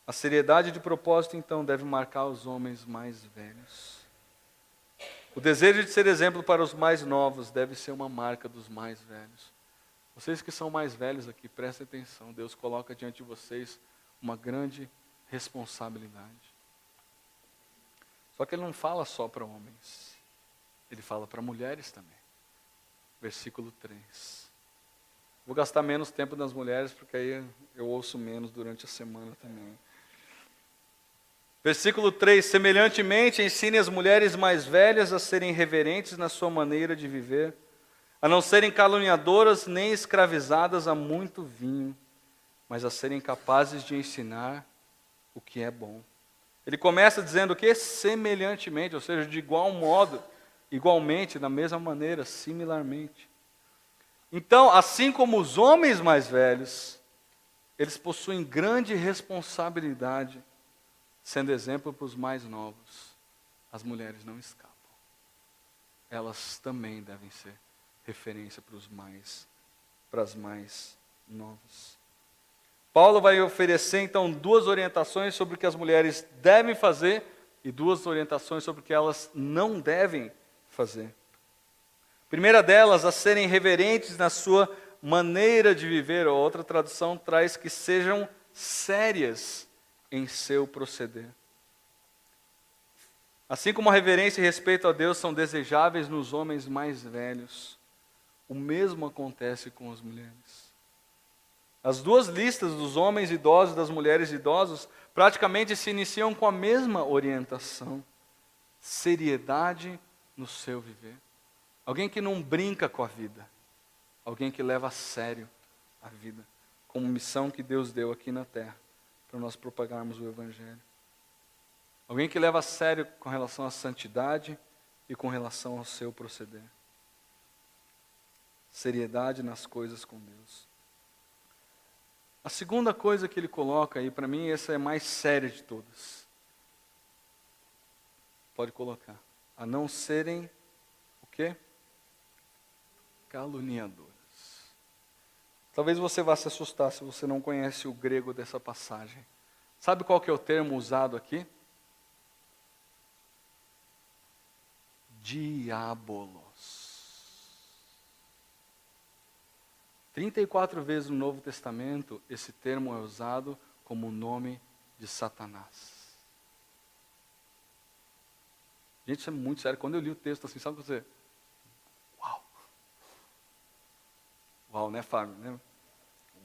A seriedade de propósito, então, deve marcar os homens mais velhos. O desejo de ser exemplo para os mais novos deve ser uma marca dos mais velhos. Vocês que são mais velhos aqui, prestem atenção. Deus coloca diante de vocês uma grande responsabilidade. Só que Ele não fala só para homens. Ele fala para mulheres também. Versículo 3. Vou gastar menos tempo nas mulheres, porque aí eu ouço menos durante a semana também. Versículo 3. Semelhantemente, ensine as mulheres mais velhas a serem reverentes na sua maneira de viver, a não serem caluniadoras nem escravizadas a muito vinho, mas a serem capazes de ensinar o que é bom. Ele começa dizendo o quê? Semelhantemente, ou seja, de igual modo, igualmente, da mesma maneira, similarmente. Então, assim como os homens mais velhos, eles possuem grande responsabilidade, sendo exemplo para os mais novos. As mulheres não escapam. Elas também devem ser referência para as mais novas. Paulo vai oferecer, então, 2 orientações sobre o que as mulheres devem fazer e 2 orientações sobre o que elas não devem fazer. A primeira delas, a serem reverentes na sua maneira de viver. Ou outra tradução traz que sejam sérias em seu proceder. Assim como a reverência e respeito a Deus são desejáveis nos homens mais velhos, o mesmo acontece com as mulheres. As 2 listas dos homens idosos e das mulheres idosas praticamente se iniciam com a mesma orientação: seriedade no seu viver. Alguém que não brinca com a vida, alguém que leva a sério a vida, como missão que Deus deu aqui na terra, para nós propagarmos o Evangelho. Alguém que leva a sério com relação à santidade e com relação ao seu proceder. seriedade nas coisas com Deus. A segunda coisa que ele coloca aí, para mim, essa é a mais séria de todas. Pode colocar. A não serem, o quê? Caluniadoras. Talvez você vá se assustar se você não conhece o grego dessa passagem. Sabe qual que é o termo usado aqui? Diabolos. 34 vezes no Novo Testamento, esse termo é usado como o nome de Satanás. Gente, isso é muito sério. Quando eu li o texto assim, sabe o que você... Uau! Uau, né, Fábio? Né?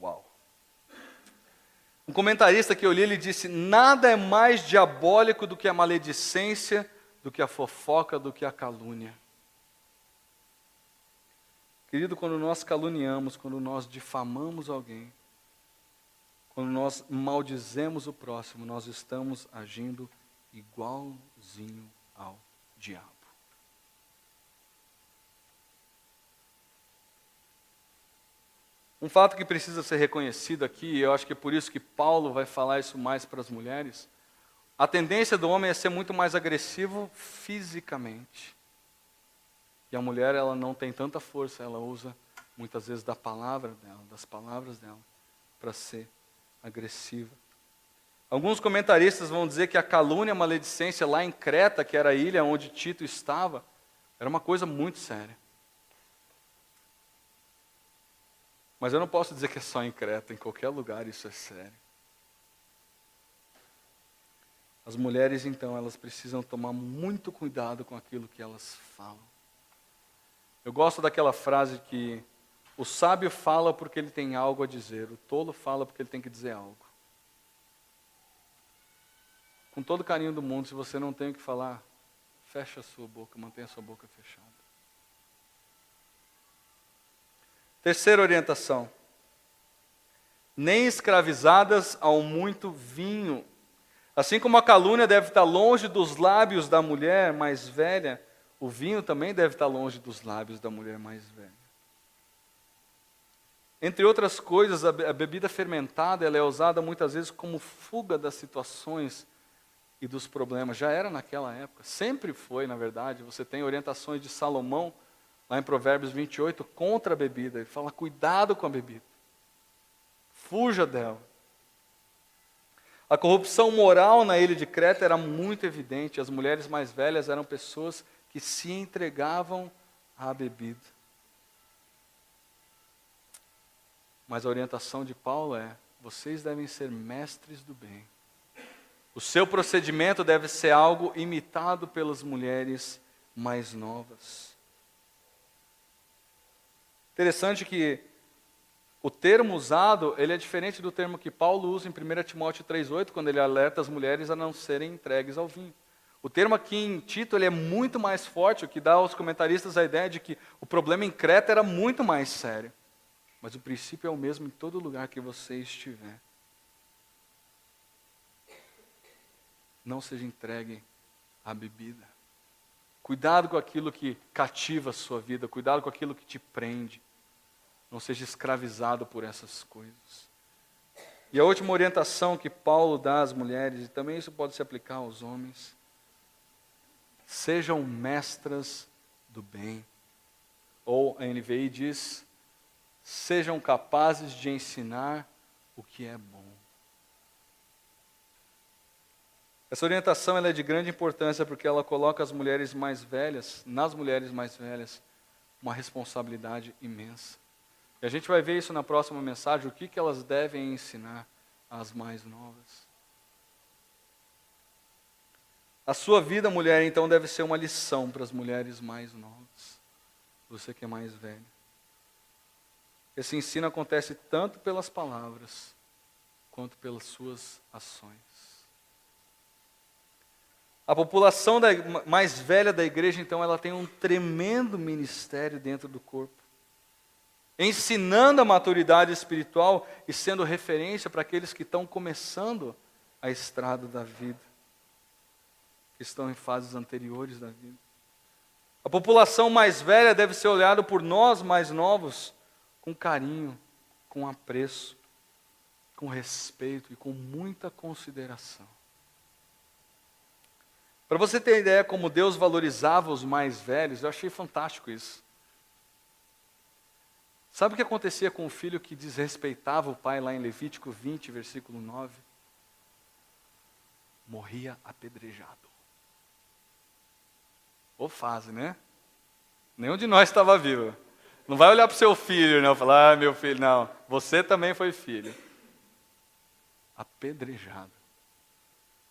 Uau! Um comentarista que eu li, ele disse, nada é mais diabólico do que a maledicência, do que a fofoca, do que a calúnia. Querido, quando nós caluniamos, quando nós difamamos alguém, quando nós maldizemos o próximo, nós estamos agindo igualzinho ao diabo. Um fato que precisa ser reconhecido aqui, e eu acho que é por isso que Paulo vai falar isso mais para as mulheres, a tendência do homem é ser muito mais agressivo fisicamente. E a mulher, ela não tem tanta força, ela usa muitas vezes da palavra dela, das palavras dela, para ser agressiva. Alguns comentaristas vão dizer que a calúnia, a maledicência lá em Creta, que era a ilha onde Tito estava, era uma coisa muito séria. Mas eu não posso dizer que é só em Creta, em qualquer lugar isso é sério. As mulheres, então, elas precisam tomar muito cuidado com aquilo que elas falam. Eu gosto daquela frase que o sábio fala porque ele tem algo a dizer, o tolo fala porque ele tem que dizer algo. Com todo o carinho do mundo, se você não tem o que falar, fecha a sua boca, mantenha a sua boca fechada. Terceira orientação. Nem escravizadas ao muito vinho. Assim como a calúnia deve estar longe dos lábios da mulher mais velha, o vinho também deve estar longe dos lábios da mulher mais velha. Entre outras coisas, a bebida fermentada ela é usada muitas vezes como fuga das situações e dos problemas. Já era naquela época, sempre foi, na verdade. Você tem orientações de Salomão, lá em Provérbios 28, contra a bebida. Ele fala, cuidado com a bebida. Fuja dela. A corrupção moral na ilha de Creta era muito evidente. As mulheres mais velhas eram pessoas que se entregavam à bebida. Mas a orientação de Paulo é, vocês devem ser mestres do bem. O seu procedimento deve ser algo imitado pelas mulheres mais novas. Interessante que o termo usado, ele é diferente do termo que Paulo usa em 1 Timóteo 3,8, quando ele alerta as mulheres a não serem entregues ao vinho. O termo aqui em Tito, ele é muito mais forte, o que dá aos comentaristas a ideia de que o problema em Creta era muito mais sério. Mas o princípio é o mesmo em todo lugar que você estiver. Não seja entregue à bebida. Cuidado com aquilo que cativa a sua vida, cuidado com aquilo que te prende. Não seja escravizado por essas coisas. E a última orientação que Paulo dá às mulheres, e também isso pode se aplicar aos homens, sejam mestras do bem. Ou a NVI diz, sejam capazes de ensinar o que é bom. Essa orientação ela é de grande importância porque ela coloca as mulheres mais velhas, nas mulheres mais velhas, uma responsabilidade imensa. E a gente vai ver isso na próxima mensagem, o que elas devem ensinar às mais novas. A sua vida, mulher, então, deve ser uma lição para as mulheres mais novas. Você que é mais velha. Esse ensino acontece tanto pelas palavras, quanto pelas suas ações. A população mais velha da igreja, então, ela tem um tremendo ministério dentro do corpo. Ensinando a maturidade espiritual e sendo referência para aqueles que estão começando a estrada da vida. Que estão em fases anteriores da vida. A população mais velha deve ser olhada por nós mais novos com carinho, com apreço, com respeito e com muita consideração. Para você ter ideia como Deus valorizava os mais velhos, eu achei fantástico isso. Sabe o que acontecia com o filho que desrespeitava o pai lá em Levítico 20, versículo 9? Morria apedrejado. Ô fase, né? Nenhum de nós estava vivo. Não vai olhar para o seu filho, não, falar, meu filho, não. Você também foi filho. Apedrejado.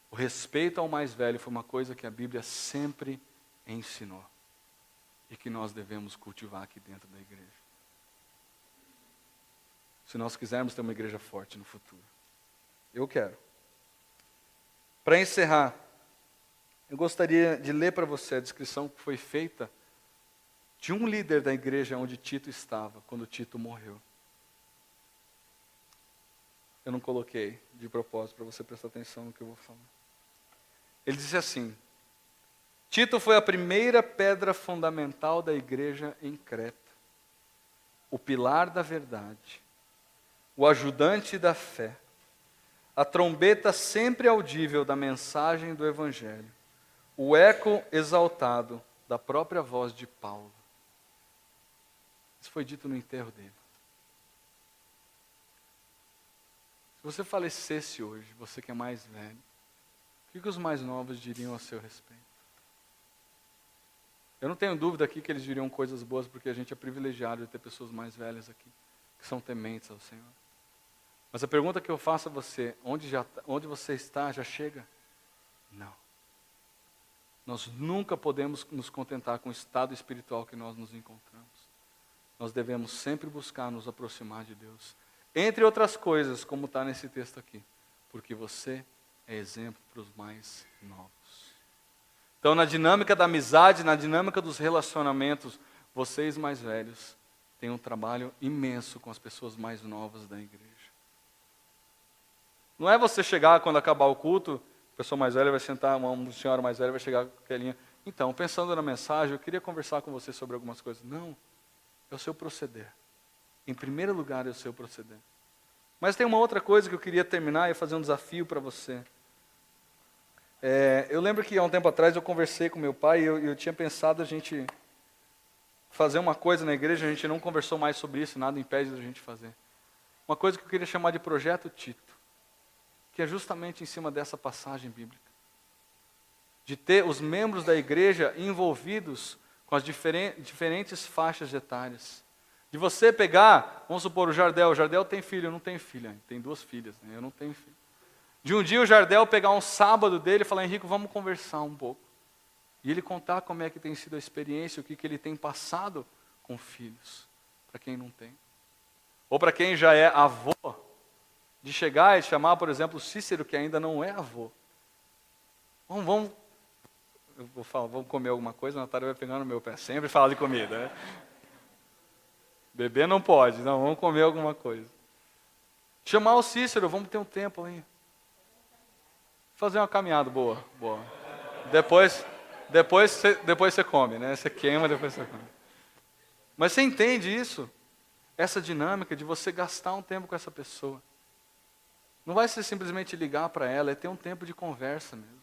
O respeito ao mais velho foi uma coisa que a Bíblia sempre ensinou. E que nós devemos cultivar aqui dentro da igreja. Se nós quisermos ter uma igreja forte no futuro. Eu quero. Para encerrar, eu gostaria de ler para você a descrição que foi feita de um líder da igreja onde Tito estava, quando Tito morreu. Eu não coloquei de propósito para você prestar atenção no que eu vou falar. Ele disse assim: Tito foi a primeira pedra fundamental da igreja em Creta, o pilar da verdade, o ajudante da fé, a trombeta sempre audível da mensagem do Evangelho, o eco exaltado da própria voz de Paulo. Isso foi dito no enterro dele. Se você falecesse hoje, você que é mais velho, o que os mais novos diriam a seu respeito? Eu não tenho dúvida aqui que eles diriam coisas boas, porque a gente é privilegiado de ter pessoas mais velhas aqui, que são tementes ao Senhor. Mas a pergunta que eu faço a você, onde você está, já chega? Não. Nós nunca podemos nos contentar com o estado espiritual que nós nos encontramos. Nós devemos sempre buscar nos aproximar de Deus. Entre outras coisas, como está nesse texto aqui. Porque você é exemplo para os mais novos. Então, na dinâmica da amizade, na dinâmica dos relacionamentos, vocês mais velhos têm um trabalho imenso com as pessoas mais novas da igreja. Não é você chegar quando acabar o culto, a pessoa mais velha vai sentar, uma senhora mais velha vai chegar com aquelinha. Então, pensando na mensagem, eu queria conversar com você sobre algumas coisas. Não, é o seu proceder. Em primeiro lugar, é o seu proceder. Mas tem uma outra coisa que eu queria terminar e fazer um desafio para você. Eu lembro que há um tempo atrás eu conversei com meu pai e eu tinha pensado a gente fazer uma coisa na igreja, a gente não conversou mais sobre isso, nada impede da gente fazer. Uma coisa que eu queria chamar de Projeto Tito, que é justamente em cima dessa passagem bíblica. De ter os membros da igreja envolvidos com as diferentes faixas etárias. De você pegar, vamos supor, o Jardel tem filho, eu não tenho filha, tem 2 filhas, né? Eu não tenho filho. De um dia o Jardel pegar um sábado dele e falar, Henrique, vamos conversar um pouco. E ele contar como é que tem sido a experiência, o que ele tem passado com filhos, para quem não tem. Ou para quem já é avô, de chegar e chamar, por exemplo, o Cícero, que ainda não é avô. Vamos eu vou falar, vamos comer alguma coisa, a Natália vai pegar no meu pé, sempre fala de comida, né? Beber não pode, não, vamos comer alguma coisa. Chamar o Cícero, vamos ter um tempo aí. Fazer uma caminhada, boa. Depois você come, né? Você queima, depois você come. Mas você entende isso? Essa dinâmica de você gastar um tempo com essa pessoa. Não vai ser simplesmente ligar para ela, é ter um tempo de conversa mesmo.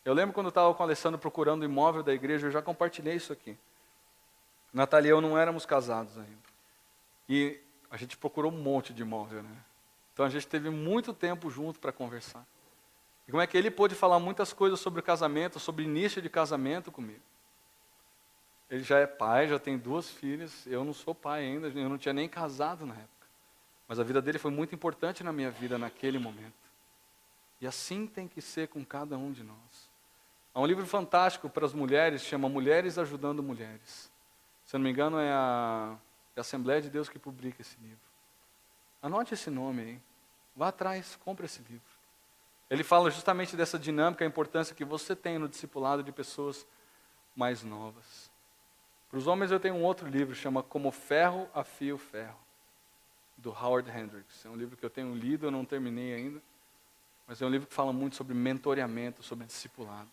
Eu lembro quando eu estava com o Alessandro procurando o imóvel da igreja, eu já compartilhei isso aqui. Natália e eu não éramos casados ainda. E a gente procurou um monte de imóvel, né? Então a gente teve muito tempo junto para conversar. E como é que ele pôde falar muitas coisas sobre o casamento, sobre início de casamento comigo. Ele já é pai, já tem 2 filhas, eu não sou pai ainda, eu não tinha nem casado na época. Mas a vida dele foi muito importante na minha vida naquele momento. E assim tem que ser com cada um de nós. Há um livro fantástico para as mulheres, chama Mulheres Ajudando Mulheres. Se eu não me engano é a Assembleia de Deus que publica esse livro. Anote esse nome aí, vá atrás, compre esse livro. Ele fala justamente dessa dinâmica, a importância que você tem no discipulado de pessoas mais novas. Para os homens eu tenho um outro livro, chama Como Ferro Afia o Ferro, do Howard Hendricks. É um livro que eu tenho lido, eu não terminei ainda, mas é um livro que fala muito sobre mentoreamento, sobre discipulado.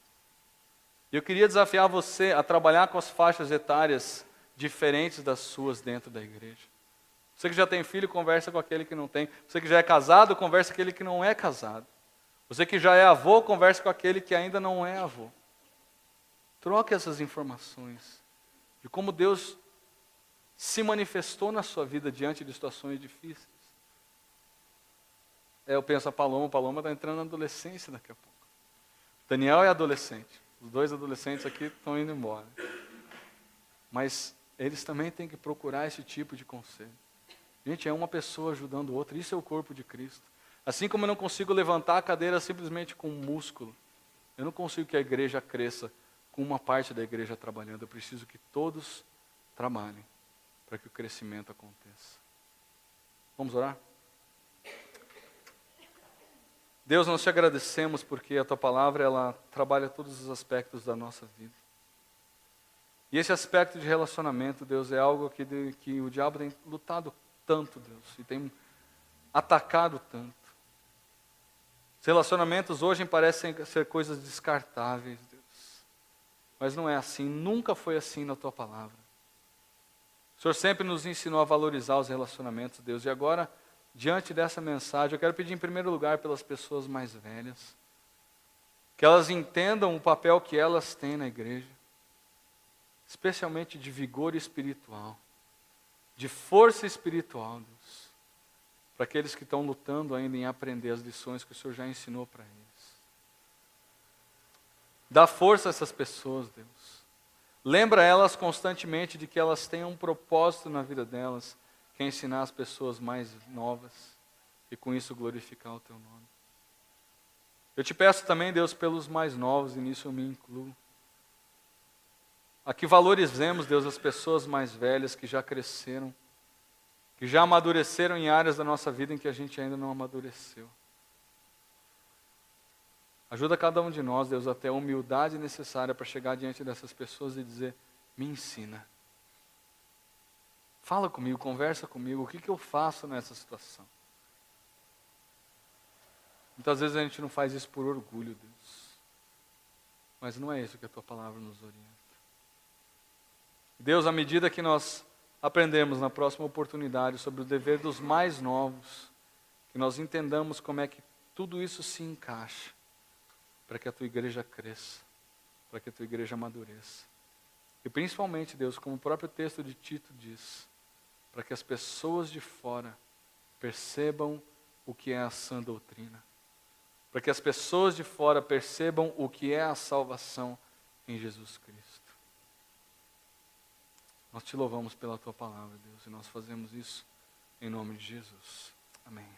E eu queria desafiar você a trabalhar com as faixas etárias diferentes das suas dentro da igreja. Você que já tem filho, conversa com aquele que não tem. Você que já é casado, conversa com aquele que não é casado. Você que já é avô, conversa com aquele que ainda não é avô. Troque essas informações de como Deus se manifestou na sua vida diante de situações difíceis. Eu penso a Paloma está entrando na adolescência daqui a pouco. Daniel é adolescente. Os dois adolescentes aqui estão indo embora. Mas eles também têm que procurar esse tipo de conselho. Gente, é uma pessoa ajudando outra. Isso é o corpo de Cristo. Assim como eu não consigo levantar a cadeira simplesmente com um músculo, eu não consigo que a igreja cresça com uma parte da igreja trabalhando. Eu preciso que todos trabalhem para que o crescimento aconteça. Vamos orar? Deus, nós te agradecemos porque a Tua palavra, ela trabalha todos os aspectos da nossa vida. E esse aspecto de relacionamento, Deus, é algo que o diabo tem lutado tanto, Deus, e tem atacado tanto. Os relacionamentos hoje parecem ser coisas descartáveis, Deus. Mas não é assim, nunca foi assim na Tua palavra. O Senhor sempre nos ensinou a valorizar os relacionamentos, Deus, e agora, diante dessa mensagem, eu quero pedir em primeiro lugar pelas pessoas mais velhas, que elas entendam o papel que elas têm na igreja, especialmente de vigor espiritual, de força espiritual, Deus, para aqueles que estão lutando ainda em aprender as lições que o Senhor já ensinou para eles. Dá força a essas pessoas, Deus. Lembra elas constantemente de que elas têm um propósito na vida delas, que é ensinar as pessoas mais novas e com isso glorificar o Teu nome. Eu te peço também, Deus, pelos mais novos, e nisso eu me incluo, a que valorizemos, Deus, as pessoas mais velhas que já cresceram, que já amadureceram em áreas da nossa vida em que a gente ainda não amadureceu. Ajuda cada um de nós, Deus, a ter a humildade necessária para chegar diante dessas pessoas e dizer, me ensina. Fala comigo, conversa comigo, o que eu faço nessa situação? Muitas vezes a gente não faz isso por orgulho, Deus. Mas não é isso que a Tua palavra nos orienta. Deus, à medida que nós aprendemos na próxima oportunidade sobre o dever dos mais novos, que nós entendamos como é que tudo isso se encaixa, para que a Tua igreja cresça, para que a Tua igreja amadureça. E principalmente, Deus, como o próprio texto de Tito diz, para que as pessoas de fora percebam o que é a sã doutrina. Para que as pessoas de fora percebam o que é a salvação em Jesus Cristo. Nós te louvamos pela Tua palavra, Deus, e nós fazemos isso em nome de Jesus. Amém.